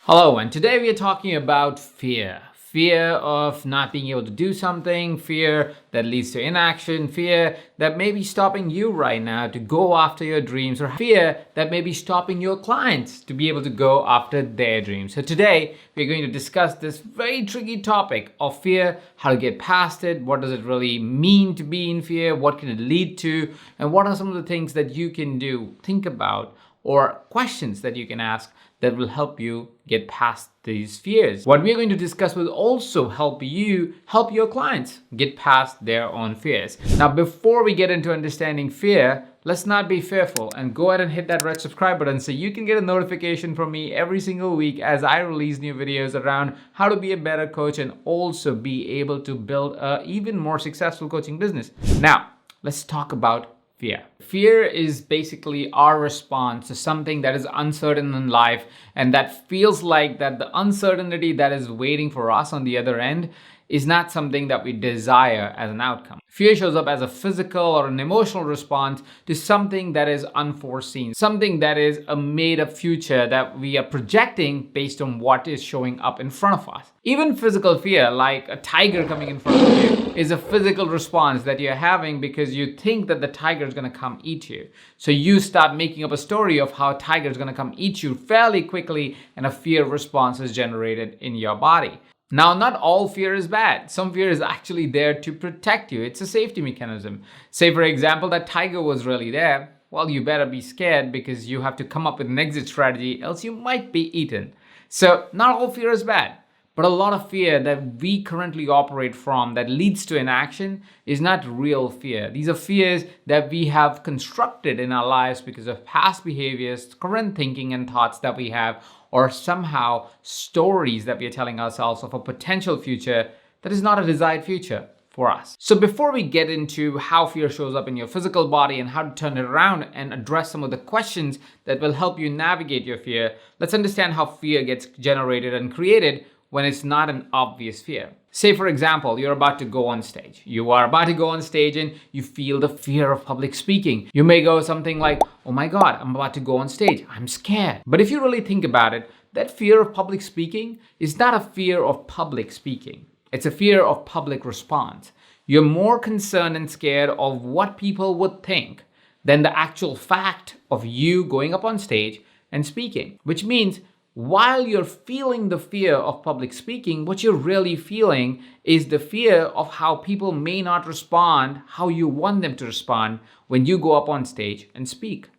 Hello, and today we are talking about fear. Fear of not being able to do something, fear that leads to inaction, fear that may be stopping you right now to go after your dreams, or fear that may be stopping your clients to be able to go after their dreams. So today we're going to discuss this very tricky topic of fear, how to get past it, what does it really mean to be in fear, what can it lead to, and what are some of the things that you can do, think about, or questions that you can ask that will help you get past these fears. What we're going to discuss will also help you help your clients get past their own fears. Now, before we get into understanding fear, let's not be fearful and go ahead and hit that red subscribe button so you can get a notification from me every single week as I release new videos around how to be a better coach and also be able to build an even more successful coaching business. Now, let's talk about fear. Fear is basically our response to something that is uncertain in life and that feels like that the uncertainty that is waiting for us on the other end is not something that we desire as an outcome. Fear shows up as a physical or an emotional response to something that is unforeseen, something that is a made-up future that we are projecting based on what is showing up in front of us. Even physical fear, like a tiger coming in front of you, is a physical response that you're having because you think that the tiger is going to come eat you. So you start making up a story of how a tiger is going to come eat you fairly quickly, and a fear response is generated in your body. Now, not all fear is bad. Some fear is actually there to protect you. It's a safety mechanism. Say, for example, that tiger was really there. Well, you better be scared because you have to come up with an exit strategy, else you might be eaten. So not all fear is bad. But a lot of fear that we currently operate from that leads to inaction is not real fear. These are fears that we have constructed in our lives because of past behaviors, current thinking and thoughts that we have, or somehow stories that we are telling ourselves of a potential future that is not a desired future for us. So before we get into how fear shows up in your physical body and how to turn it around and address some of the questions that will help you navigate your fear, let's understand how fear gets generated and created when it's not an obvious fear. Say, for example, you're about to go on stage. You are about to go on stage and you feel the fear of public speaking. You may go something like, oh my God, I'm about to go on stage. I'm scared. But if you really think about it, that fear of public speaking is not a fear of public speaking. It's a fear of public response. You're more concerned and scared of what people would think than the actual fact of you going up on stage and speaking, which means while you're feeling the fear of public speaking, what you're really feeling is the fear of how people may not respond how you want them to respond when you go up on stage and speak.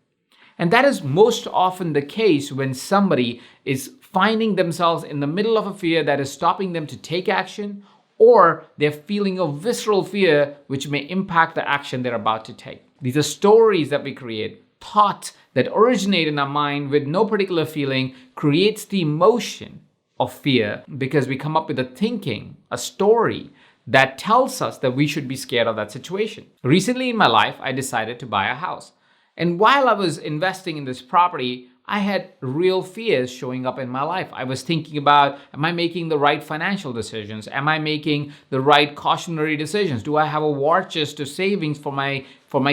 And that is most often the case when somebody is finding themselves in the middle of a fear that is stopping them to take action, or they're feeling a visceral fear which may impact the action they're about to take. These are stories that we create, thoughts that originate in our mind with no particular feeling, creates the emotion of fear because we come up with a thinking, a story that tells us that we should be scared of that situation. Recently in my life, I decided to buy a house. And while I was investing in this property, I had real fears showing up in my life. I was thinking about, am I making the right financial decisions? Am I making the right cautionary decisions? Do I have a war chest of savings for my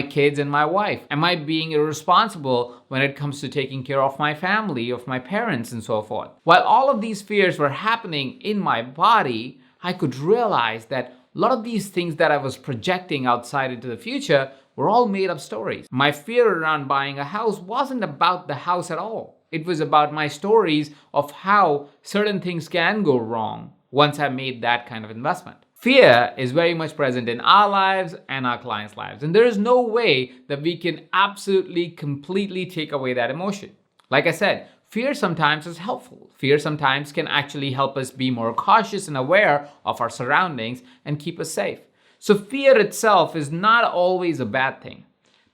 kids and my wife? Am I being irresponsible when it comes to taking care of my family, of my parents, and so forth? While all of these fears were happening in my body, I could realize that a lot of these things that I was projecting outside into the future were all made up stories. My fear around buying a house wasn't about the house at all. It was about my stories of how certain things can go wrong once I made that kind of investment. Fear is very much present in our lives and our clients' lives. And there is no way that we can absolutely, completely take away that emotion. Like I said, fear sometimes is helpful. Fear sometimes can actually help us be more cautious and aware of our surroundings and keep us safe. So fear itself is not always a bad thing.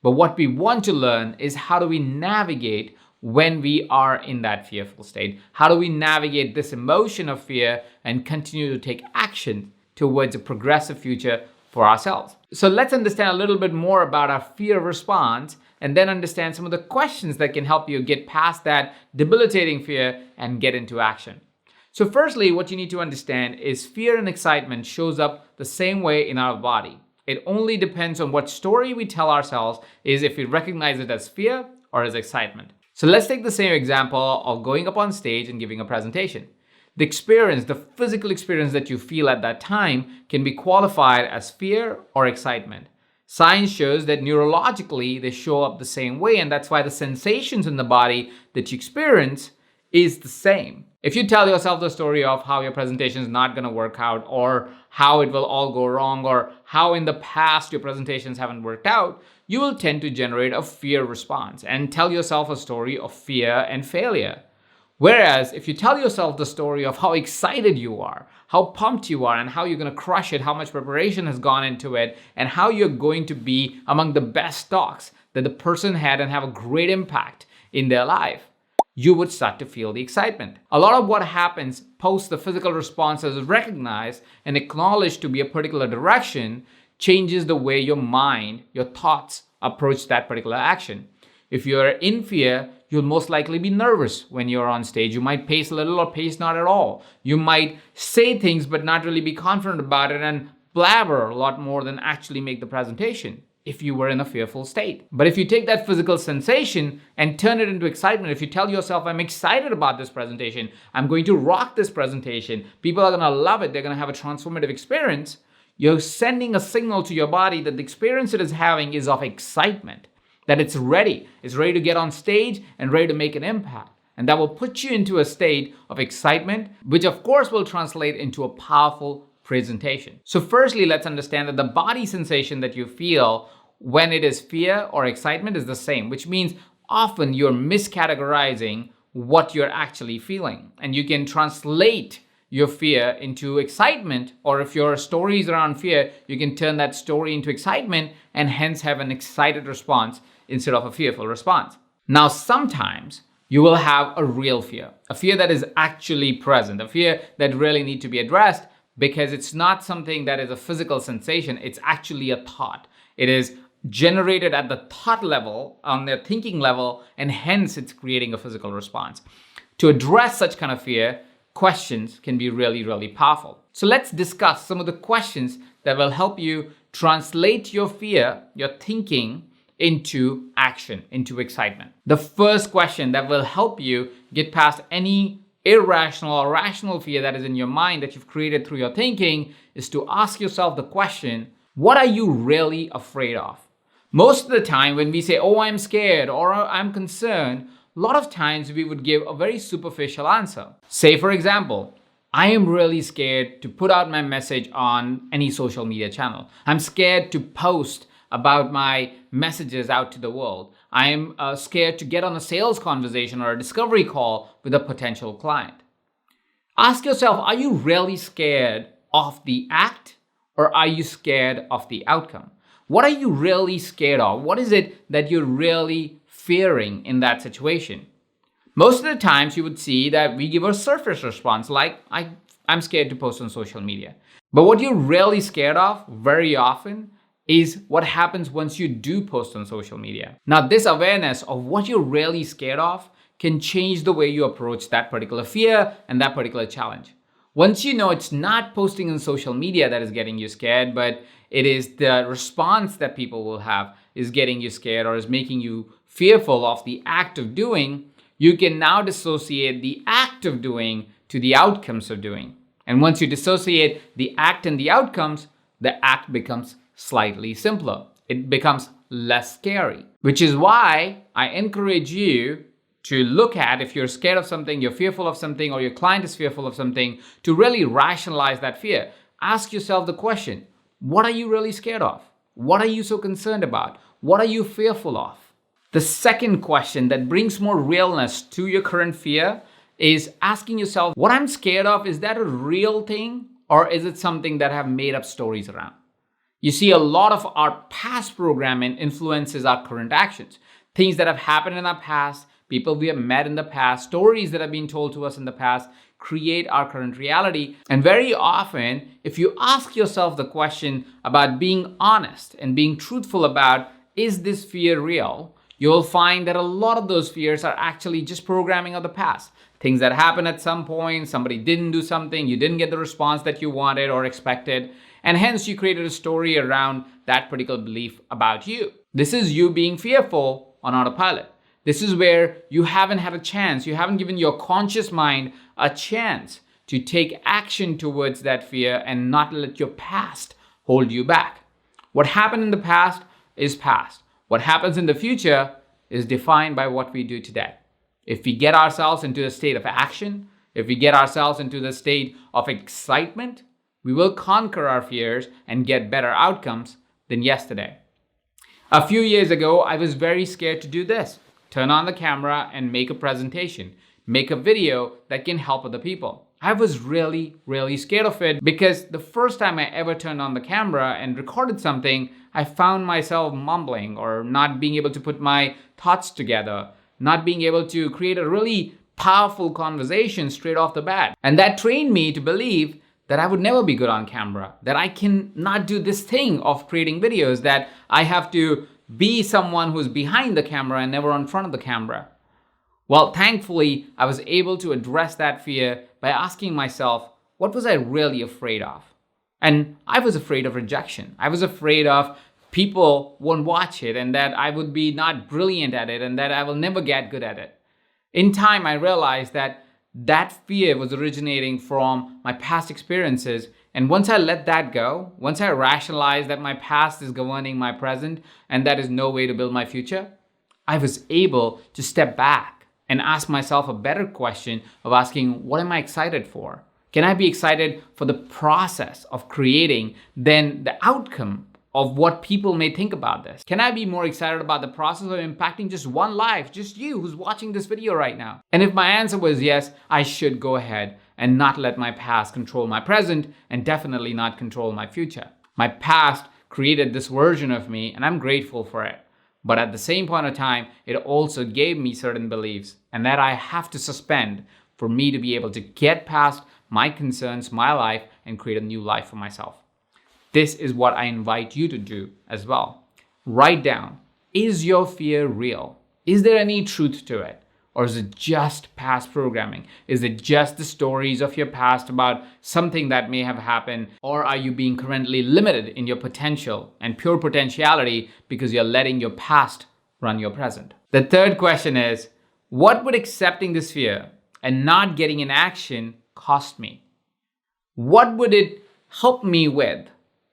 But what we want to learn is how do we navigate when we are in that fearful state? How do we navigate this emotion of fear and continue to take action towards a progressive future for ourselves? So let's understand a little bit more about our fear response and then understand some of the questions that can help you get past that debilitating fear and get into action. So firstly, what you need to understand is fear and excitement shows up the same way in our body. It only depends on what story we tell ourselves is if we recognize it as fear or as excitement. So let's take the same example of going up on stage and giving a presentation. The experience, the physical experience that you feel at that time can be qualified as fear or excitement. Science shows that neurologically they show up the same way, and that's why the sensations in the body that you experience is the same. If you tell yourself the story of how your presentation is not going to work out, or how it will all go wrong, or how in the past your presentations haven't worked out, you will tend to generate a fear response and tell yourself a story of fear and failure. Whereas if you tell yourself the story of how excited you are, how pumped you are, and how you're going to crush it, how much preparation has gone into it, and how you're going to be among the best talks that the person had and have a great impact in their life, you would start to feel the excitement. A lot of what happens post the physical responses is recognized and acknowledged to be a particular direction changes the way your mind, your thoughts approach that particular action. If you're in fear, you'll most likely be nervous when you're on stage. You might pace a little or pace not at all. You might say things but not really be confident about it and blabber a lot more than actually make the presentation if you were in a fearful state. But if you take that physical sensation and turn it into excitement, if you tell yourself, I'm excited about this presentation, I'm going to rock this presentation, people are going to love it, they're going to have a transformative experience, you're sending a signal to your body that the experience it is having is of excitement, that it's ready to get on stage and ready to make an impact. And that will put you into a state of excitement, which of course will translate into a powerful presentation. So firstly, let's understand that the body sensation that you feel when it is fear or excitement is the same, which means often you're miscategorizing what you're actually feeling. And you can translate your fear into excitement, or if your story is around fear, you can turn that story into excitement and hence have an excited response instead of a fearful response. Now, sometimes you will have a real fear, a fear that is actually present, a fear that really needs to be addressed because it's not something that is a physical sensation, it's actually a thought. It is generated at the thought level, on the thinking level, and hence it's creating a physical response. To address such kind of fear, questions can be really, really powerful. So let's discuss some of the questions that will help you translate your fear, your thinking, into action, into excitement. The first question that will help you get past any irrational or rational fear that is in your mind that you've created through your thinking is to ask yourself the question, what are you really afraid of? Most of the time when we say, oh, I'm scared or I'm concerned, a lot of times we would give a very superficial answer. Say, for example, I am really scared to put out my message on any social media channel. I'm scared to post about my messages out to the world. I am scared to get on a sales conversation or a discovery call with a potential client. Ask yourself, are you really scared of the act or are you scared of the outcome? What are you really scared of? What is it that you're really fearing in that situation? Most of the times you would see that we give a surface response like, I'm scared to post on social media. But what you're really scared of very often is what happens once you do post on social media. Now, this awareness of what you're really scared of can change the way you approach that particular fear and that particular challenge. Once you know it's not posting on social media that is getting you scared, but it is the response that people will have is getting you scared or is making you fearful of the act of doing, you can now dissociate the act of doing to the outcomes of doing. And once you dissociate the act and the outcomes, the act becomes slightly simpler. It becomes less scary, which is why I encourage you to look at, if you're scared of something, you're fearful of something, or your client is fearful of something, to really rationalize that fear. Ask yourself the question, what are you really scared of? What are you so concerned about? What are you fearful of? The second question that brings more realness to your current fear is asking yourself, what I'm scared of, is that a real thing or is it something that I have made up stories around? You see, a lot of our past programming influences our current actions. Things that have happened in our past, people we have met in the past, stories that have been told to us in the past create our current reality. And very often, if you ask yourself the question about being honest and being truthful about, is this fear real? You'll find that a lot of those fears are actually just programming of the past. Things that happened at some point, somebody didn't do something, you didn't get the response that you wanted or expected, and hence you created a story around that particular belief about you. This is you being fearful on autopilot. This is where you haven't had a chance. You haven't given your conscious mind a chance to take action towards that fear and not let your past hold you back. What happened in the past is past. What happens in the future is defined by what we do today. If we get ourselves into a state of action, if we get ourselves into the state of excitement, we will conquer our fears and get better outcomes than yesterday. A few years ago, I was very scared to do this. Turn on the camera and make a presentation. Make a video that can help other people. I was really scared of it because the first time I ever turned on the camera and recorded something, I found myself mumbling or not being able to put my thoughts together, not being able to create a really powerful conversation straight off the bat. And that trained me to believe that I would never be good on camera, that I can not do this thing of creating videos, that I have to be someone who's behind the camera and never in front of the camera. Well, thankfully, I was able to address that fear by asking myself, what was I really afraid of? And I was afraid of rejection. I was afraid of people won't watch it and that I would be not brilliant at it and that I will never get good at it. In time, I realized that fear was originating from my past experiences. And once I let that go, once I rationalized that my past is governing my present and that is no way to build my future, I was able to step back and ask myself a better question of asking, what am I excited for? Can I be excited for the process of creating than the outcome of what people may think about this? Can I be more excited about the process of impacting just one life, just you who's watching this video right now? And if my answer was yes, I should go ahead and not let my past control my present and definitely not control my future. My past created this version of me and I'm grateful for it. But at the same point of time, it also gave me certain beliefs and that I have to suspend for me to be able to get past my concerns, my life, and create a new life for myself. This is what I invite you to do as well. Write down, is your fear real? Is there any truth to it? Or is it just past programming? Is it just the stories of your past about something that may have happened? Or are you being currently limited in your potential and pure potentiality because you're letting your past run your present? The third question is, what would accepting this fear and not getting in action cost me? What would it help me with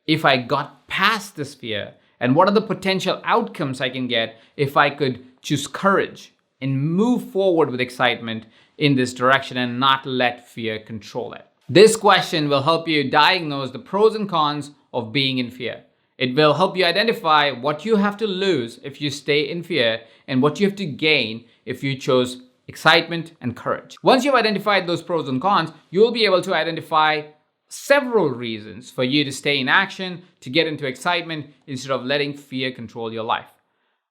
if I got past this fear? And what are the potential outcomes I can get if I could choose courage and move forward with excitement in this direction and not let fear control it? This question will help you diagnose the pros and cons of being in fear. It will help you identify what you have to lose if you stay in fear and what you have to gain if you chose excitement and courage. Once you've identified those pros and cons, you will be able to identify several reasons for you to stay in action, to get into excitement instead of letting fear control your life.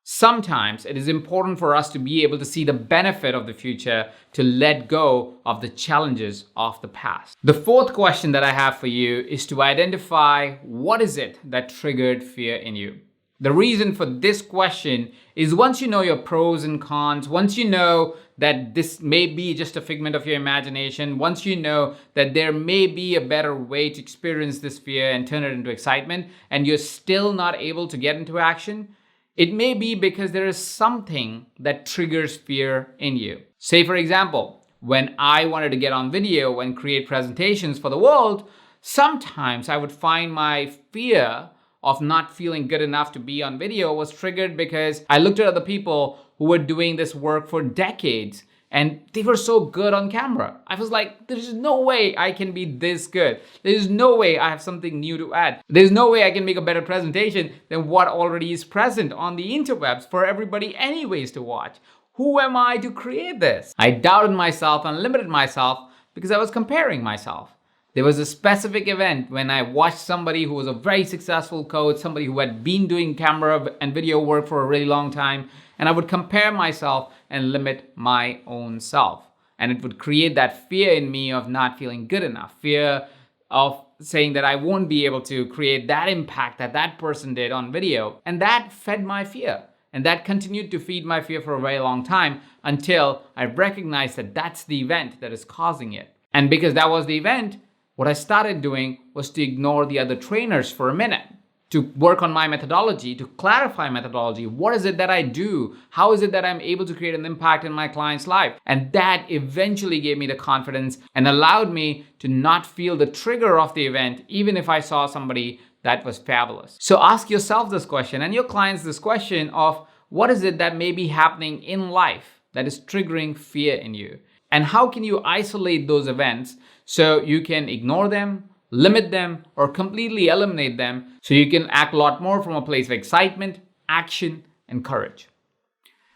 Sometimes it is important for us to be able to see the benefit of the future, to let go of the challenges of the past. The fourth question that I have for you is to identify what is it that triggered fear in you. The reason for this question is once you know your pros and cons, once you know that this may be just a figment of your imagination, once you know that there may be a better way to experience this fear and turn it into excitement, and you're still not able to get into action, it may be because there is something that triggers fear in you. Say, for example, when I wanted to get on video and create presentations for the world, sometimes I would find my fear of not feeling good enough to be on video was triggered because I looked at other people who were doing this work for decades and they were so good on camera. I was like, there's no way I can be this good. There's no way I have something new to add. There's no way I can make a better presentation than what already is present on the interwebs for everybody anyways to watch. Who am I to create this? I doubted myself and limited myself because I was comparing myself. There was a specific event when I watched somebody who was a very successful coach, somebody who had been doing camera and video work for a really long time, and I would compare myself and limit my own self. And it would create that fear in me of not feeling good enough, fear of saying that I won't be able to create that impact that that person did on video. And that fed my fear. And that continued to feed my fear for a very long time until I recognized that that's the event that is causing it. And because that was the event, what I started doing was to ignore the other trainers for a minute, to work on my methodology, to clarify methodology. What is it that I do? How is it that I'm able to create an impact in my client's life? And that eventually gave me the confidence and allowed me to not feel the trigger of the event, even if I saw somebody that was fabulous. So ask yourself this question and your clients this question of what is it that may be happening in life that is triggering fear in you? And how can you isolate those events so you can ignore them, limit them, or completely eliminate them so you can act a lot more from a place of excitement, action, and courage?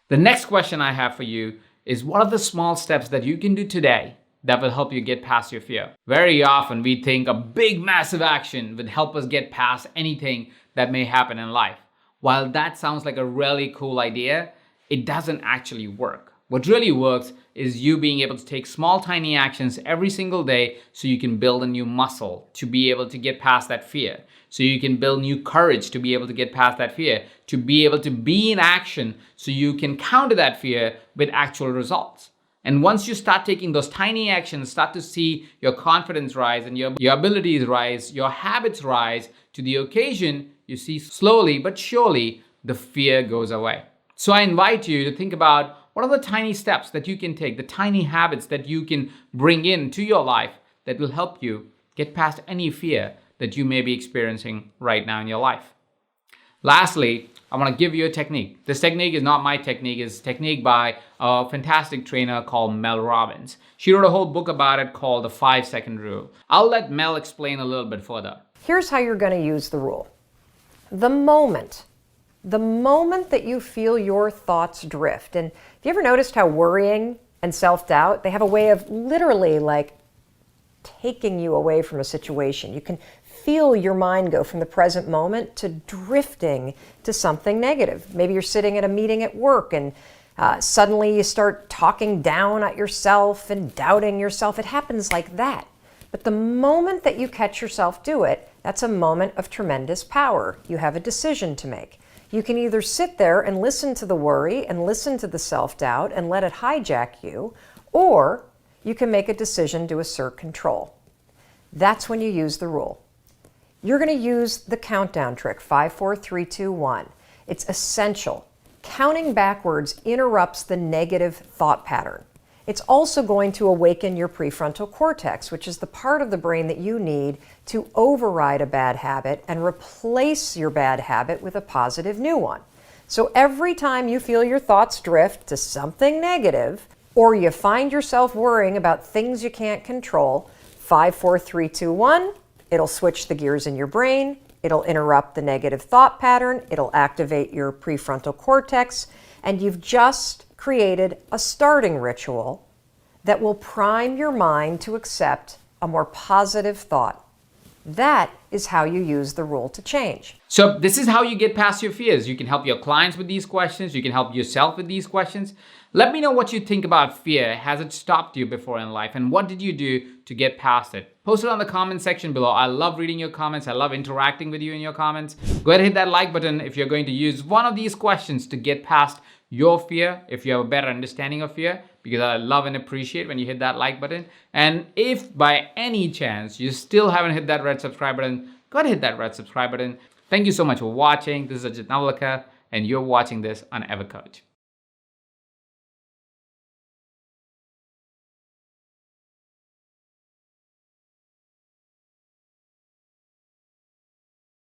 The next question I have for you is what are the small steps that you can do today that will help you get past your fear? Very often we think a big, massive action would help us get past anything that may happen in life. While that sounds like a really cool idea, it doesn't actually work. What really works is you being able to take small, tiny actions every single day so you can build a new muscle to be able to get past that fear. So you can build new courage to be able to get past that fear, to be able to be in action so you can counter that fear with actual results. And once you start taking those tiny actions, start to see your confidence rise and your abilities rise, your habits rise to the occasion, you see slowly but surely the fear goes away. So I invite you to think about what are the tiny steps that you can take, the tiny habits that you can bring into your life that will help you get past any fear that you may be experiencing right now in your life. Lastly, I want to give you a technique. This technique is not my technique, it's a technique by a fantastic trainer called Mel Robbins. She wrote a whole book about it called the 5-second rule. I'll let Mel explain a little bit further. Here's how you're going to use the rule. The moment that you feel your thoughts drift, and have you ever noticed how worrying and self-doubt, they have a way of literally like taking you away from a situation. You can feel your mind go from the present moment to drifting to something negative. Maybe you're sitting at a meeting at work and suddenly you start talking down at yourself and doubting yourself. It happens like that. But the moment that you catch yourself do it, that's a moment of tremendous power. You have a decision to make. You can either sit there and listen to the worry and listen to the self-doubt and let it hijack you, or you can make a decision to assert control. That's when you use the rule. You're going to use the countdown trick, 5, 4, 3, 2, 1. It's essential. Counting backwards interrupts the negative thought pattern. It's also going to awaken your prefrontal cortex, which is the part of the brain that you need to override a bad habit and replace your bad habit with a positive new one. So every time you feel your thoughts drift to something negative, or you find yourself worrying about things you can't control, 5, 4, 3, 2, 1, it'll switch the gears in your brain, it'll interrupt the negative thought pattern, it'll activate your prefrontal cortex, and you've just created a starting ritual that will prime your mind to accept a more positive thought. That is how you use the rule to change. So this is how you get past your fears. You can help your clients with these questions. You can help yourself with these questions. Let me know what you think about fear. Has it stopped you before in life? And what did you do to get past it? Post it on the comment section below. I love reading your comments. I love interacting with you in your comments. Go ahead and hit that like button if you're going to use one of these questions to get past your fear, if you have a better understanding of fear, because I love and appreciate when you hit that like button. And if by any chance you still haven't hit that red subscribe button, go ahead and hit that red subscribe button. Thank you so much for watching. This is Ajit Nawalkar, and you're watching this on EverCoach.